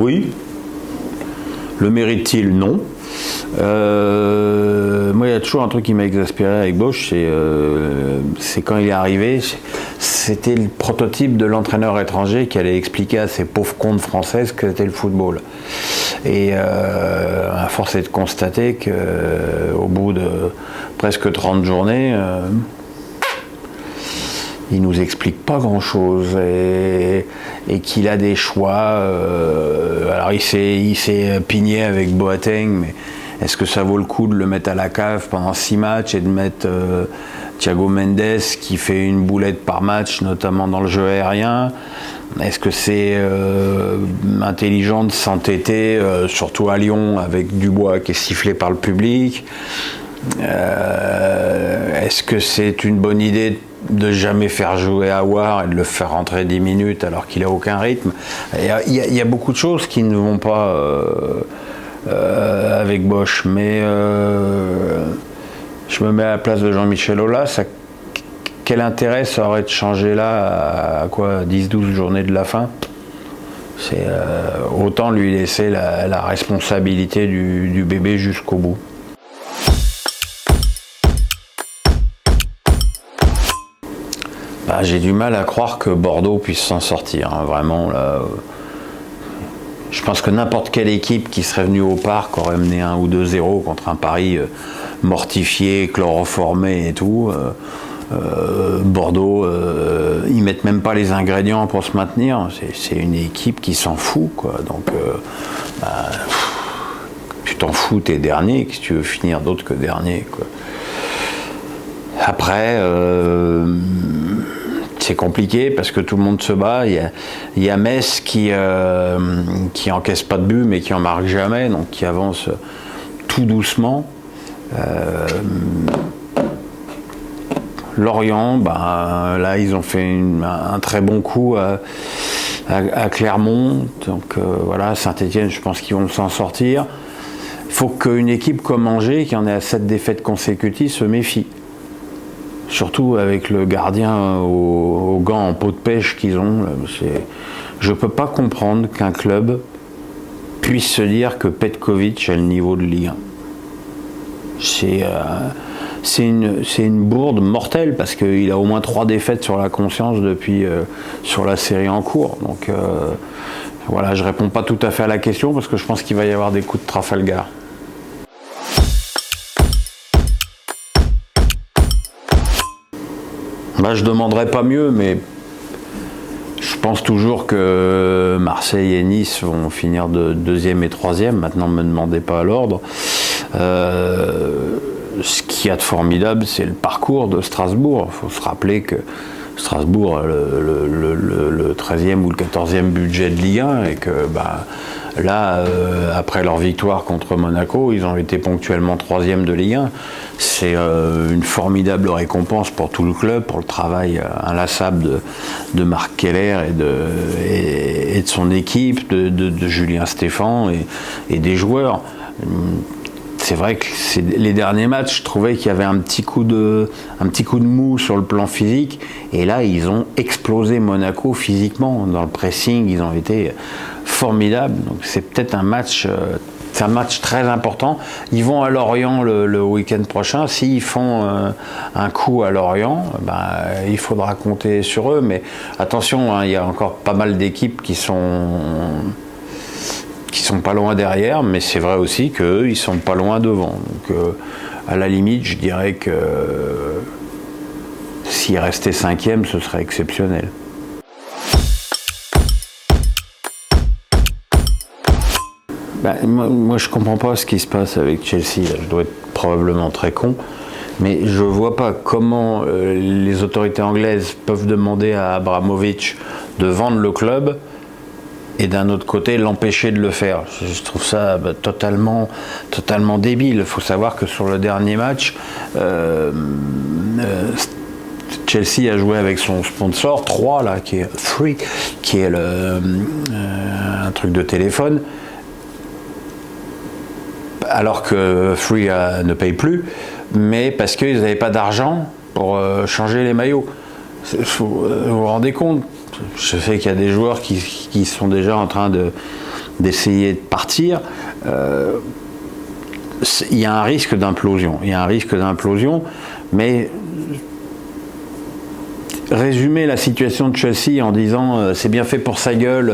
Oui. Le mérite-t-il? Non. Moi, il y a toujours un truc qui m'a exaspéré avec Bosch, c'est quand il est arrivé, c'était le prototype de l'entraîneur étranger qui allait expliquer à ces pauvres condes françaises ce que c'était le football. Et à force est de constater qu'au bout de presque 30 journées, il nous explique pas grand-chose et qu'il a des choix. Alors il s'est pigné avec Boateng, mais est-ce que ça vaut le coup de le mettre à la cave pendant 6 matchs et de mettre Thiago Mendes qui fait une boulette par match, notamment dans le jeu aérien? Est-ce que c'est intelligent de s'entêter, surtout à Lyon, avec Dubois qui est sifflé par le public? Est-ce que c'est une bonne idée de jamais faire jouer Aouar et de le faire rentrer 10 minutes alors qu'il n'a aucun rythme? Il y a beaucoup de choses qui ne vont pas avec Bosch, mais je me mets à la place de Jean-Michel Aulas. Quel intérêt ça aurait de changer là à quoi, 10-12 journées de la fin? C'est autant lui laisser la responsabilité du bébé jusqu'au bout. J'ai du mal à croire que Bordeaux puisse s'en sortir, hein, vraiment. Là, je pense que n'importe quelle équipe qui serait venue au parc aurait mené 1 ou 2-0 contre un Paris mortifié, chloroformé et tout. Bordeaux, ils mettent même pas les ingrédients pour se maintenir. C'est une équipe qui s'en fout, quoi. Donc, tu t'en fous, t'es dernier, que tu veux finir d'autre que dernier, quoi. Après, c'est compliqué parce que tout le monde se bat. Il y a Metz qui encaisse pas de but mais qui en marque jamais, donc qui avance tout doucement. Lorient, là ils ont fait un très bon coup à Clermont, donc voilà. Saint-Etienne, je pense qu'ils vont s'en sortir. Il faut qu'une équipe comme Angers, qui en est à 7 défaites consécutives, se méfie. Surtout avec le gardien aux gants en peau de pêche qu'ils ont. Je ne peux pas comprendre qu'un club puisse se dire que Petkovic a le niveau de Ligue 1. C'est une bourde mortelle parce qu'il a au moins 3 défaites sur la conscience depuis sur la série en cours. Donc voilà, je ne réponds pas tout à fait à la question parce que je pense qu'il va y avoir des coups de Trafalgar. Je ne demanderais pas mieux, mais je pense toujours que Marseille et Nice vont finir de 2e et 3e. Maintenant, ne me demandez pas à l'ordre. Ce qu'il y a de formidable, c'est le parcours de Strasbourg. Il faut se rappeler que Strasbourg a le 13e ou le 14e budget de Ligue 1 et que là, après leur victoire contre Monaco, ils ont été ponctuellement 3e de Ligue 1. C'est une formidable récompense pour tout le club, pour le travail inlassable de Marc Keller et de son équipe, de Julien Stéphan et des joueurs. C'est vrai que les derniers matchs, je trouvais qu'il y avait un petit coup de mou sur le plan physique. Et là, ils ont explosé Monaco physiquement. Dans le pressing, ils ont été formidables. Donc c'est peut-être un match très important. Ils vont à Lorient le week-end prochain. S'ils font un coup à Lorient, il faudra compter sur eux. Mais attention, hein, il y a encore pas mal d'équipes qui sont pas loin derrière, mais c'est vrai aussi qu'eux, ils sont pas loin devant. Donc, à la limite, je dirais que s'ils restaient 5e, ce serait exceptionnel. Moi, je comprends pas ce qui se passe avec Chelsea. Là. Je dois être probablement très con, mais je vois pas comment les autorités anglaises peuvent demander à Abramovich de vendre le club et d'un autre côté l'empêcher de le faire. Je trouve ça totalement débile. Il faut savoir que sur le dernier match, Chelsea a joué avec son sponsor 3 là, qui est Free, qui est un truc de téléphone, alors que Free ne paye plus, mais parce qu'ils n'avaient pas d'argent pour changer les maillots. Vous vous rendez compte? Je sais qu'il y a des joueurs qui sont déjà en train d'essayer de partir, il y a un risque d'implosion. Il y a un risque d'implosion, mais résumer la situation de Chelsea en disant c'est bien fait pour sa gueule,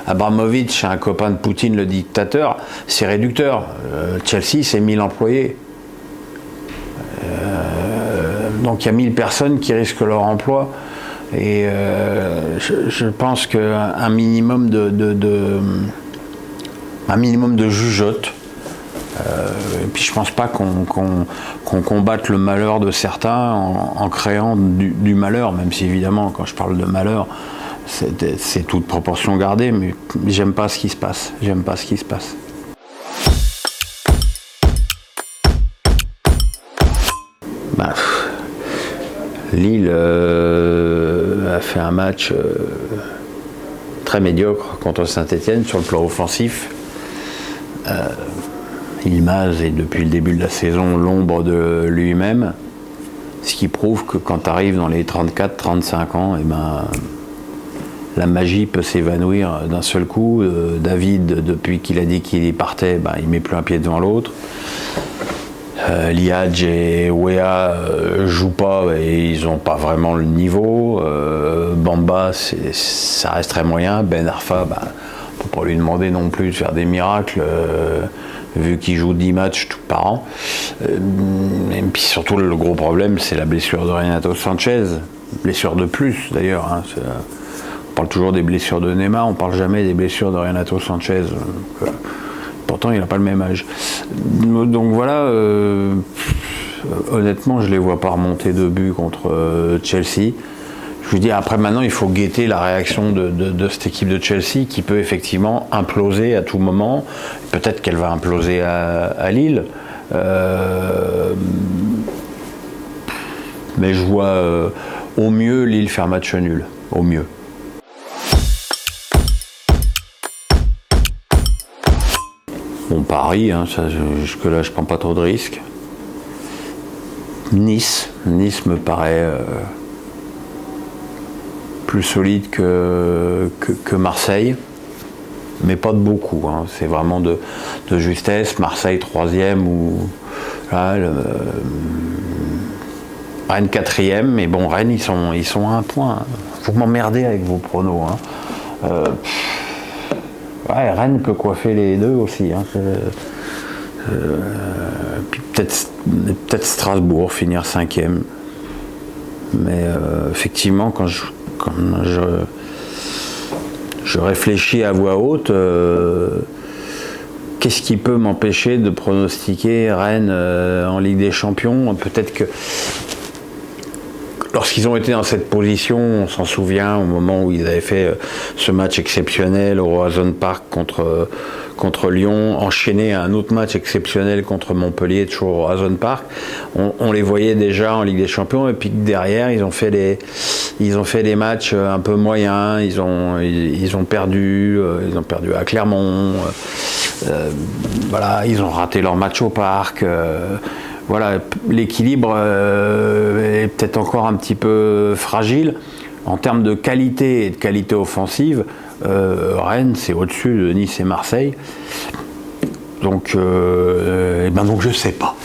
Abramovich, un copain de Poutine, le dictateur, c'est réducteur. Chelsea, c'est 1000 employés. Donc il y a 1000 personnes qui risquent leur emploi. Et je pense qu'un minimum un minimum de jugeote. Et puis je pense pas qu'on combatte le malheur de certains en créant du malheur, même si évidemment quand je parle de malheur, c'est toute proportion gardée, mais j'aime pas ce qui se passe. J'aime pas ce qui se passe. Bah, Lille a fait un match très médiocre contre Saint-Étienne sur le plan offensif. Yilmaz est depuis le début de la saison l'ombre de lui-même, ce qui prouve que quand tu arrives dans les 34-35 ans, eh ben, la magie peut s'évanouir d'un seul coup. David, depuis qu'il a dit qu'il y partait, ben, il ne met plus un pied devant l'autre. Liadj et Wea jouent pas et ils n'ont pas vraiment le niveau. Bamba, ça reste très moyen. Ben Arfa, ben, on ne peut pas lui demander non plus de faire des miracles. Vu qu'il joue 10 matchs tout par an. Et puis surtout, le gros problème, c'est la blessure de Renato Sanchez. Blessure de plus, d'ailleurs. Hein. On parle toujours des blessures de Neymar, on ne parle jamais des blessures de Renato Sanchez. Pourtant, il n'a pas le même âge. Donc voilà, honnêtement, je ne les vois pas remonter de but contre Chelsea. Je vous dis, après maintenant, il faut guetter la réaction de cette équipe de Chelsea qui peut effectivement imploser à tout moment. Peut-être qu'elle va imploser à Lille. Mais je vois au mieux Lille faire match nul. Au mieux. Bon, Paris, hein, jusque-là, je ne prends pas trop de risques. Nice me paraît plus solide que Marseille, mais pas de beaucoup. Hein. C'est vraiment de justesse. Marseille 3e ou là, Rennes 4e, mais bon, Rennes ils sont à un point. Vous m'emmerdez avec vos pronos. Hein. Ouais, Rennes peut coiffer les deux aussi. Hein. Puis peut-être Strasbourg finir 5e. Mais effectivement, quand je réfléchis à voix haute, qu'est-ce qui peut m'empêcher de pronostiquer Rennes en Ligue des Champions? Peut-être que lorsqu'ils ont été dans cette position, on s'en souvient, au moment où ils avaient fait ce match exceptionnel au Roazhon Park contre Lyon, enchaîné à un autre match exceptionnel contre Montpellier, toujours au Roazhon Park, on les voyait déjà en Ligue des Champions, et puis derrière, ils ont fait des matchs un peu moyens, ils ont perdu à Clermont, voilà, ils ont raté leur match au Parc. Voilà, l'équilibre est peut-être encore un petit peu fragile. En termes de qualité et de qualité offensive, Rennes, c'est au-dessus de Nice et Marseille. Donc je ne sais pas.